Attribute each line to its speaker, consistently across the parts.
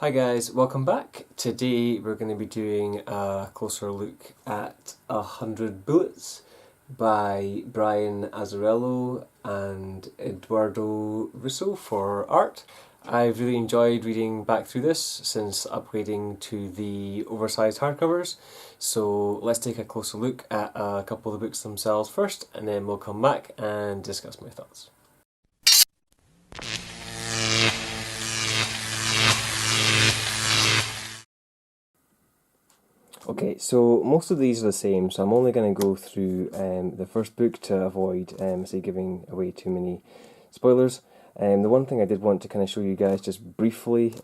Speaker 1: Hi guys, welcome back. Today we're going to be doing a closer look at 100 Bullets by Brian Azzarello and Eduardo Russo for art. I've really enjoyed reading back through this since upgrading to the oversized hardcovers. So let's take a closer look at a couple of the books themselves first, and then we'll come back and discuss my thoughts. Okay, so most of these are the same, so I'm only going to go through the first book to avoid, say, giving away too many spoilers. The one thing I did want to kind of show you guys just briefly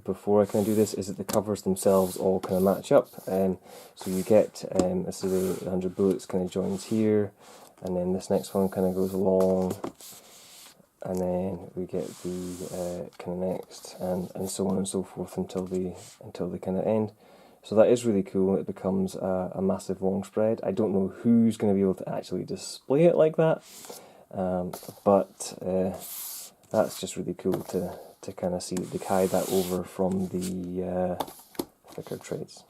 Speaker 1: before I kind of do this is that the covers themselves all kind of match up. So you get, this is the 100 Bullets kind of joins here, and then this next one kind of goes along, and then we get the kind of next, and so on and so forth until they kind of end. So that is really cool. It becomes a massive long spread. I don't know who's going to be able to actually display it like that, but that's just really cool to kind of see that they carry that over from the thicker trades.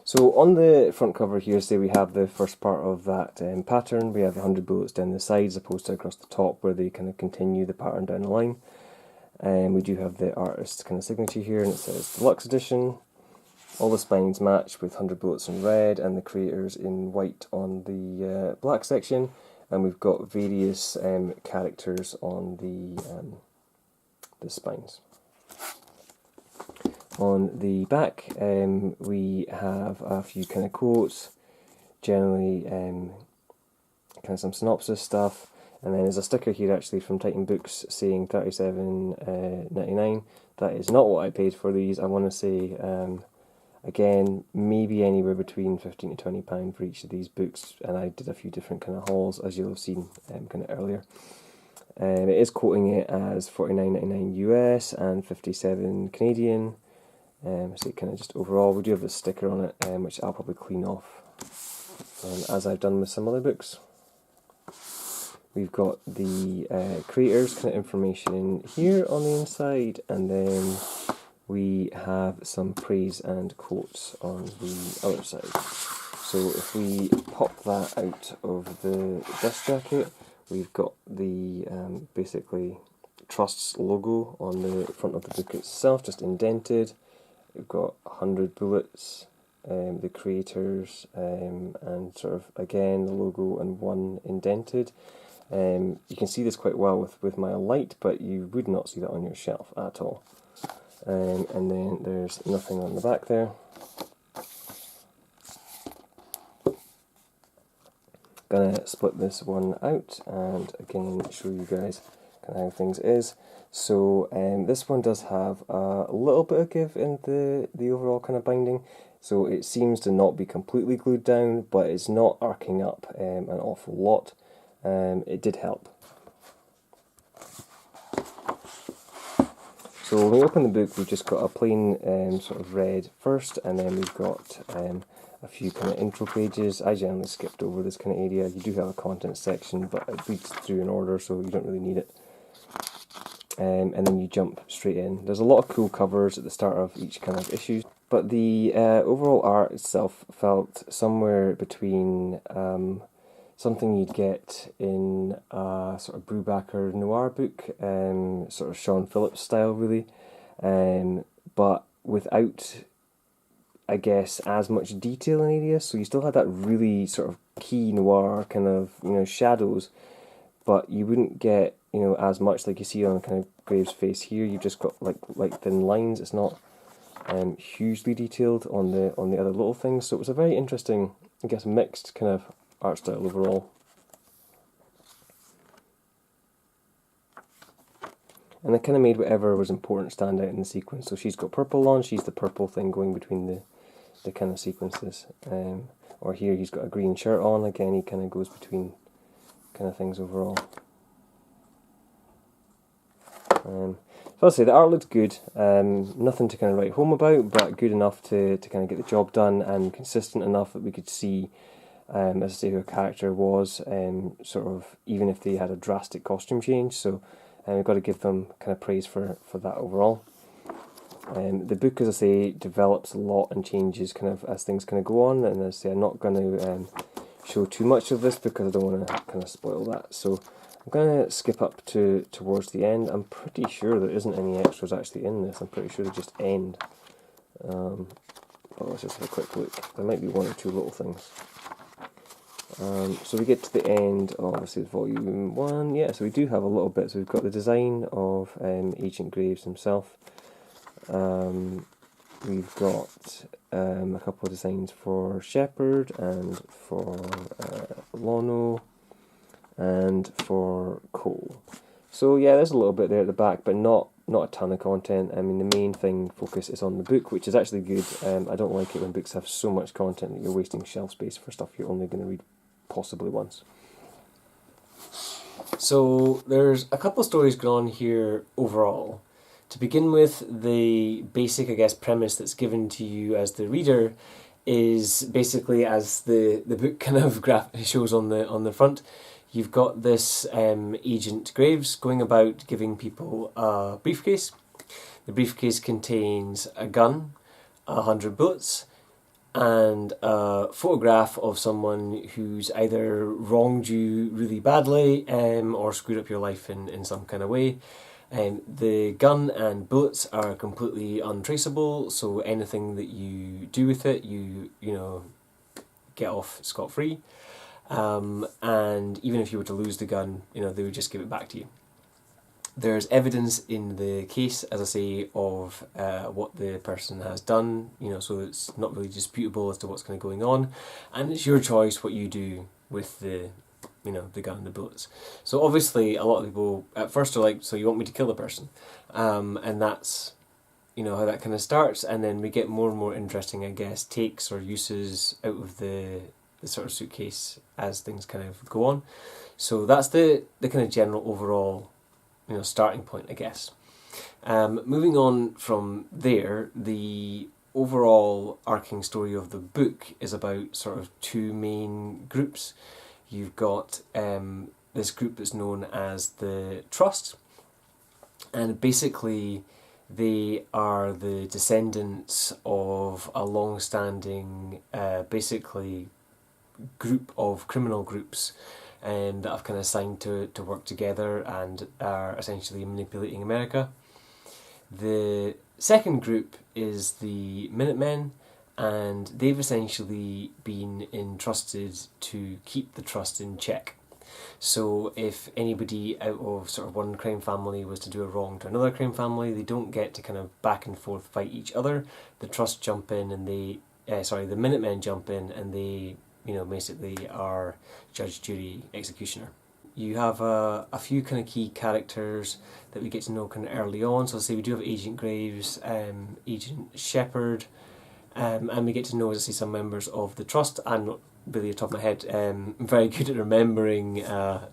Speaker 1: So on the front cover here, say we have the first part of that pattern. We have 100 bullets down the sides opposed to across the top where they kind of continue the pattern down the line. And we do have the artist's kind of signature here, and it says Deluxe Edition. All the spines match with 100 Bullets in red and the creators in white on the black section, and we've got various characters on the spines. On the back we have a few kind of quotes, generally kind of some synopsis stuff, and then there's a sticker here actually from Titan Books saying $37.99. That is not what I paid for these. I want to say again, maybe anywhere between £15 to £20 for each of these books, and I did a few different kind of hauls, as you'll have seen kind of earlier. It is quoting it as $49.99 US and $57 Canadian. So kind of just overall, we do have a sticker on it, which I'll probably clean off, as I've done with some other books. We've got the creators kind of information in here on the inside, and then we have some praise and quotes on the other side. So if we pop that out of the dust jacket, we've got the basically Trust's logo on the front of the book itself, just indented. We've got 100 bullets, the creators, and sort of again the logo and one indented. You can see this quite well with my light, but you would not see that on your shelf at all. And then there's nothing on the back there. Gonna split this one out and again show you guys kind of how things is. So this one does have a little bit of give in the overall kind of binding. So it seems to not be completely glued down, but it's not arcing up an awful lot. It did help. So when we open the book, we've just got a plain sort of red first, and then we've got a few kind of intro pages. I generally skipped over this kind of area. You do have a content section, but it reads through in order, so you don't really need it. And then you jump straight in. There's a lot of cool covers at the start of each kind of issue, but the overall art itself felt somewhere between something you'd get in a sort of Brubaker noir book, sort of Sean Phillips style really, but without, I guess, as much detail in areas. So you still had that really sort of key noir kind of, shadows, but you wouldn't get, as much like you see on kind of Graves' face here. You've just got like thin lines. It's not hugely detailed on the other little things. So it was a very interesting, I guess, mixed kind of art style overall. And it kind of made whatever was important stand out in the sequence. So she's got purple on, she's the purple thing going between the kind of sequences. Or here he's got a green shirt on, again he kind of goes between kind of things overall. So I'll say the art looked good, nothing to kind of write home about, but good enough to kind of get the job done and consistent enough that we could see as I say, who a character was, sort of, even if they had a drastic costume change. So we've got to give them kind of praise for that overall. The book, as I say, develops a lot and changes kind of as things kind of go on, and as I say, I'm not going to show too much of this because I don't want to kind of spoil that. So I'm going to skip up to towards the end. I'm pretty sure there isn't any extras actually in this. I'm pretty sure they just end. But let's just have a quick look. There might be one or two little things. So we get to the end of, this is volume 1. Yeah, so we do have a little bit. So we've got the design of Agent Graves himself. We've got a couple of designs for Shepherd and for Lono and for Cole. So yeah, there's a little bit there at the back, but not a ton of content. I mean, the main focus is on the book, which is actually good. I don't like it when books have so much content that you're wasting shelf space for stuff you're only going to read possibly once. So there's a couple of stories going on here overall. To begin with, the basic, I guess, premise that's given to you as the reader is basically, as the book kind of shows on the front, you've got this Agent Graves going about giving people a briefcase. The briefcase contains a gun, 100 bullets, and a photograph of someone who's either wronged you really badly or screwed up your life in some kind of way. The gun and bullets are completely untraceable, so anything that you do with it, you get off scot-free. And even if you were to lose the gun, they would just give it back to you. There's evidence in the case, as I say, of what the person has done, so it's not really disputable as to what's kind of going on, and it's your choice what you do with the gun and the bullets. So obviously a lot of people at first are like, so you want me to kill the person? And that's, how that kind of starts, and then we get more and more interesting, I guess, takes or uses out of the sort of suitcase as things kind of go on. So that's the kind of general overall, starting point, I guess. Moving on from there, the overall arcing story of the book is about sort of two main groups. You've got this group that's known as the Trust, and basically they are the descendants of a long-standing basically group of criminal groups that have kind of signed to work together and are essentially manipulating America. The second group is the Minutemen, and they've essentially been entrusted to keep the Trust in check. So if anybody out of sort of one crime family was to do a wrong to another crime family, they don't get to kind of back and forth fight each other. The Trust jump in and the Minutemen jump in and they, basically are judge, jury, executioner. You have a few kind of key characters that we get to know kind of early on. So let's say we do have Agent Graves, Agent Shepherd, and we get to know, as I say, some members of the Trust. I'm not really off the top of my head very good at remembering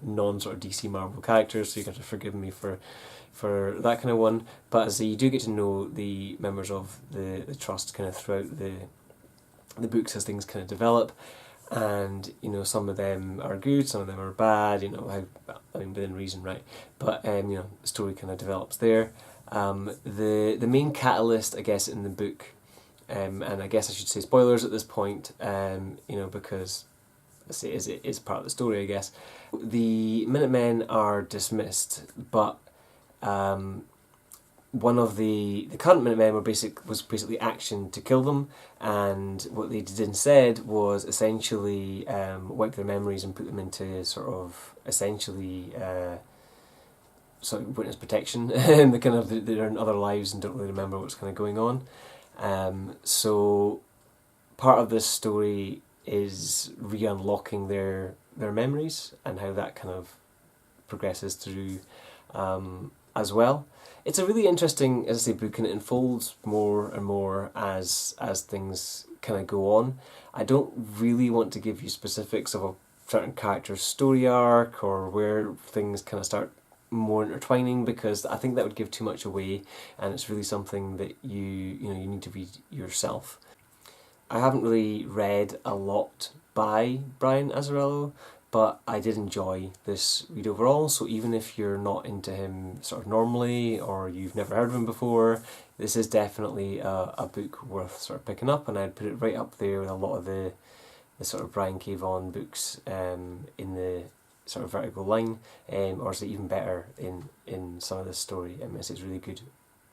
Speaker 1: non-sort of DC Marvel characters, so you have to forgive me for that kind of one. But as I say, you do get to know the members of the Trust kind of throughout the books as things kind of develop. And some of them are good, some of them are bad. Within reason, right? But the story kind of develops there. The main catalyst, I guess, in the book, and I guess I should say spoilers at this point, because I say it is part of the story, I guess. The Minutemen are dismissed, but one of the current Minutemen was basically actioned to kill them, and what they did instead was essentially wipe their memories and put them into sort of essentially witness protection. They're in other lives and don't really remember what's kind of going on. So part of this story is re-unlocking their memories and how that kind of progresses through as well. It's a really interesting, as I say, book, and it unfolds more and more as things kind of go on. I don't really want to give you specifics of a certain character's story arc or where things kind of start more intertwining, because I think that would give too much away, and it's really something that you need to read yourself. I haven't really read a lot by Brian Azzarello, but I did enjoy this read overall, so even if you're not into him sort of normally, or you've never heard of him before, this is definitely a book worth sort of picking up, and I'd put it right up there with a lot of the sort of Brian K. Vaughan books in the sort of vertical line, or is it even better in some of the story? I mean, it's really good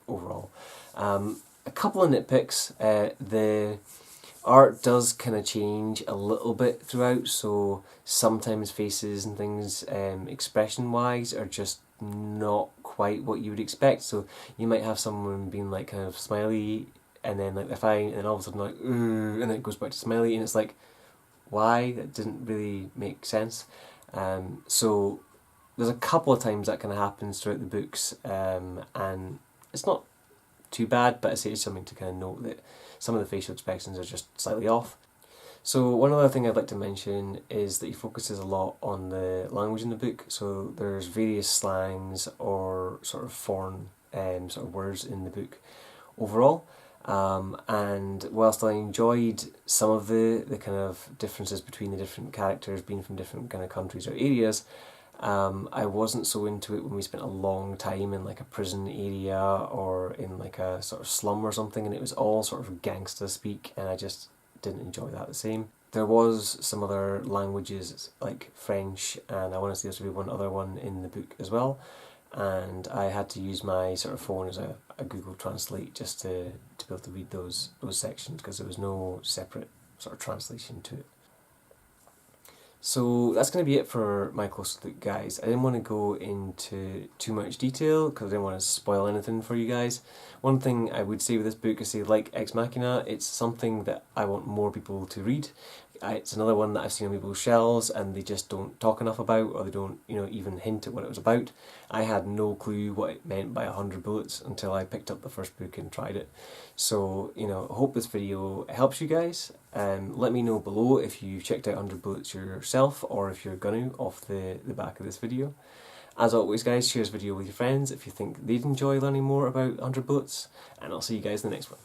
Speaker 1: overall. A couple of nitpicks. The art does kind of change a little bit throughout, so sometimes faces and things, expression wise, are just not quite what you would expect. So you might have someone being like kind of smiley, and then like they're fine, and then all of a sudden like and then it goes back to smiley, and it's like, why? That didn't really make sense. So there's a couple of times that kind of happens throughout the books, and it's not too bad, but I say it's something to kind of note that some of the facial expressions are just slightly off. So one other thing I'd like to mention is that he focuses a lot on the language in the book. So there's various slangs or sort of foreign sort of words in the book overall. And whilst I enjoyed some of the kind of differences between the different characters being from different kind of countries or areas, I wasn't so into it when we spent a long time in like a prison area or in like a sort of slum or something, and it was all sort of gangster speak, and I just didn't enjoy that the same. There was some other languages like French, and I want to say there's to be one other one in the book as well, and I had to use my sort of phone as a Google Translate just to be able to read those sections, because there was no separate sort of translation to it. So that's going to be it for my close look, guys. I didn't want to go into too much detail because I didn't want to spoil anything for you guys. One thing I would say with this book is, say, like Ex Machina, it's something that I want more people to read. It's another one that I've seen on people's shelves and they just don't talk enough about, or they don't, even hint at what it was about. I had no clue what it meant by 100 bullets until I picked up the first book and tried it. So, I hope this video helps you guys. Let me know below if you checked out 100 bullets yourself, or if you're gonna off the back of this video. As always, guys, share this video with your friends if you think they'd enjoy learning more about 100 bullets, and I'll see you guys in the next one.